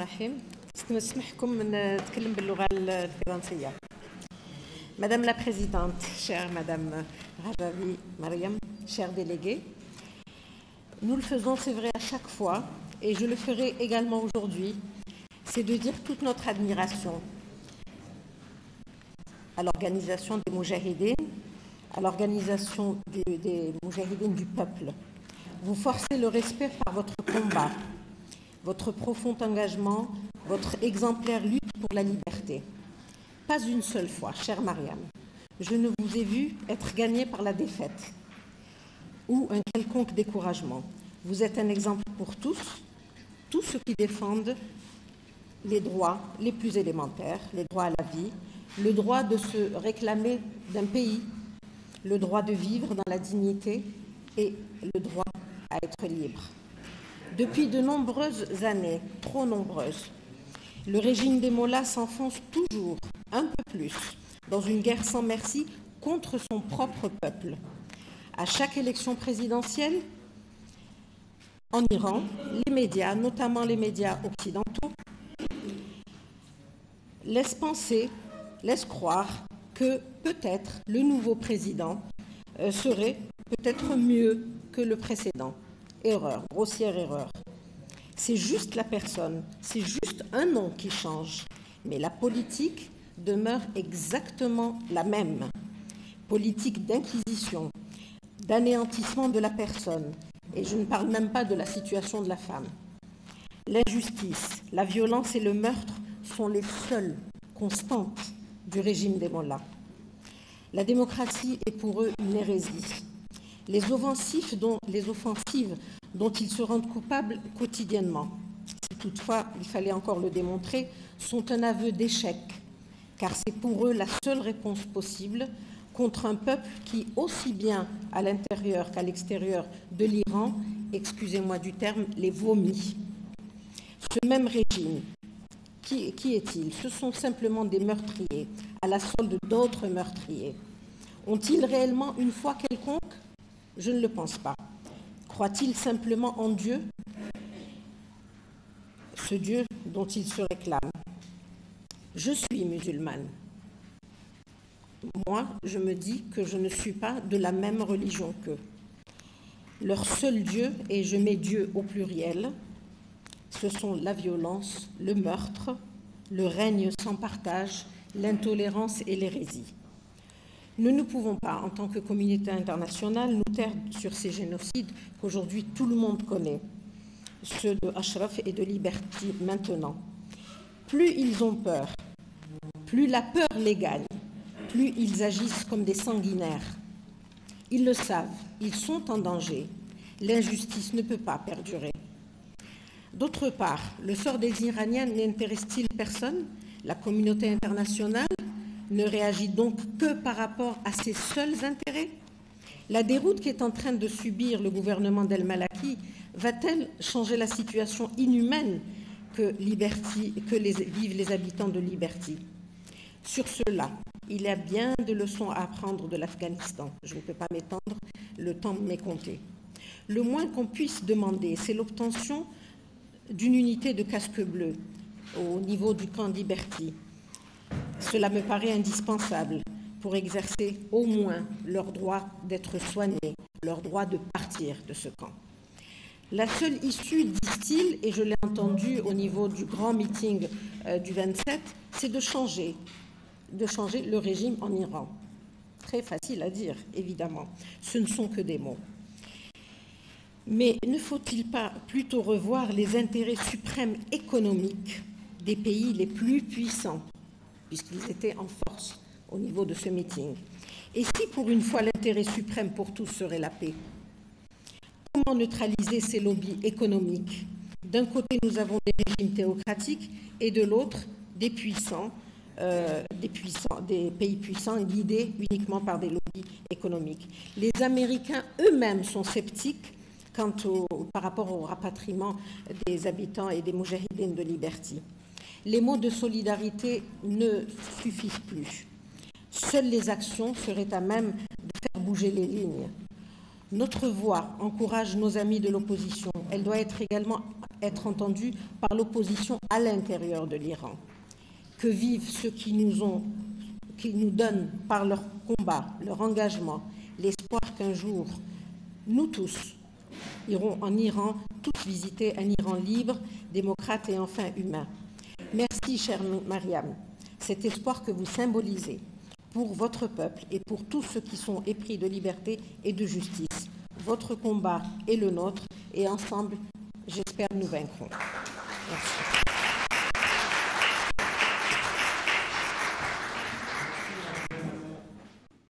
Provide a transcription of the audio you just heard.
الرحيم. نسمحكم نتكلم باللغة الفرنسية. Madame la Présidente, chère Madame Rajavi Mariam, chère déléguée, nous le faisons, c'est vrai, à chaque fois, et je le ferai également aujourd'hui, c'est de dire toute notre admiration à l'organisation des Moujahidines, à l'organisation des Moujahidines du peuple. Vous forcez le respect par votre combat, votre profond engagement, votre exemplaire lutte pour la liberté. Pas une seule fois, chère Mariam, je ne vous ai vu être gagné par la défaite ou un quelconque découragement. Vous êtes un exemple pour tous ceux qui défendent les droits les plus élémentaires, les droits à la vie, le droit de se réclamer d'un pays, le droit de vivre dans la dignité et le droit à être libre. Depuis de nombreuses années, trop nombreuses, le régime des Mollahs s'enfonce toujours un peu plus dans une guerre sans merci contre son propre peuple. À chaque élection présidentielle, en Iran, les médias, notamment les médias occidentaux, laissent penser, laissent croire que peut-être le nouveau président serait peut-être mieux que le précédent. Erreur, grossière erreur. C'est juste la personne, c'est juste un nom qui change, mais la politique demeure exactement la même. Politique d'inquisition, d'anéantissement de la personne, et je ne parle même pas de la situation de la femme. L'injustice, la violence et le meurtre sont les seules constantes du régime des Mollahs. La démocratie est pour eux une hérésie. Les offensives dont ils se rendent coupables quotidiennement, si toutefois il fallait encore le démontrer, sont un aveu d'échec, car c'est pour eux la seule réponse possible contre un peuple qui, aussi bien à l'intérieur qu'à l'extérieur de l'Iran, excusez-moi du terme, les vomit. Ce même régime, qui est-il? Ce sont simplement des meurtriers, à la solde d'autres meurtriers. Ont-ils réellement une foi quelconque? Je ne le pense pas. Croient-ils simplement en Dieu, ce Dieu dont ils se réclament? Je suis musulmane. Moi, je me dis que je ne suis pas de la même religion qu'eux. Leur seul Dieu, et je mets Dieu au pluriel, ce sont la violence, le meurtre, le règne sans partage, l'intolérance et l'hérésie. Nous ne pouvons pas, en tant que communauté internationale, nous taire sur ces génocides qu'aujourd'hui tout le monde connaît, ceux de Ashraf et de Liberty maintenant. Plus ils ont peur, plus la peur les gagne, plus ils agissent comme des sanguinaires. Ils le savent, ils sont en danger. L'injustice ne peut pas perdurer. D'autre part, le sort des Iraniens n'intéresse-t-il personne? La communauté internationale ne réagit donc que par rapport à ses seuls intérêts? La déroute qu'est en train de subir le gouvernement d'El-Malaki va-t-elle changer la situation inhumaine que vivent les habitants de Liberty? Sur cela, il y a bien de leçons à apprendre de l'Afghanistan. Je ne peux pas m'étendre, le temps m'est compté. Le moins qu'on puisse demander, c'est l'obtention d'une unité de casques bleus au niveau du camp Liberty. Cela me paraît indispensable pour exercer au moins leur droit d'être soignés, leur droit de partir de ce camp. La seule issue, disent-ils, et je l'ai entendu au niveau du grand meeting du 27, c'est de changer le régime en Iran. Très facile à dire, évidemment. Ce ne sont que des mots. Mais ne faut-il pas plutôt revoir les intérêts suprêmes économiques des pays les plus puissants, puisqu'ils étaient en force au niveau de ce meeting? Et si pour une fois l'intérêt suprême pour tous serait la paix? Comment neutraliser ces lobbies économiques? D'un côté, nous avons des régimes théocratiques et de l'autre, des pays puissants guidés uniquement par des lobbies économiques. Les Américains eux-mêmes sont sceptiques par rapport au rapatriement des habitants et des Moujahidines de Liberty. Les mots de solidarité ne suffisent plus. Seules les actions seraient à même de faire bouger les lignes. Notre voix encourage nos amis de l'opposition. Elle doit être également être entendus par l'opposition à l'intérieur de l'Iran. Que vivent ceux qui nous donnent par leur combat, leur engagement, l'espoir qu'un jour, nous tous, irons en Iran, tous visiter un Iran libre, démocrate et enfin humain. Merci, chère Mariam, cet espoir que vous symbolisez pour votre peuple et pour tous ceux qui sont épris de liberté et de justice. Votre combat est le nôtre et ensemble, j'espère, nous vaincrons. Merci.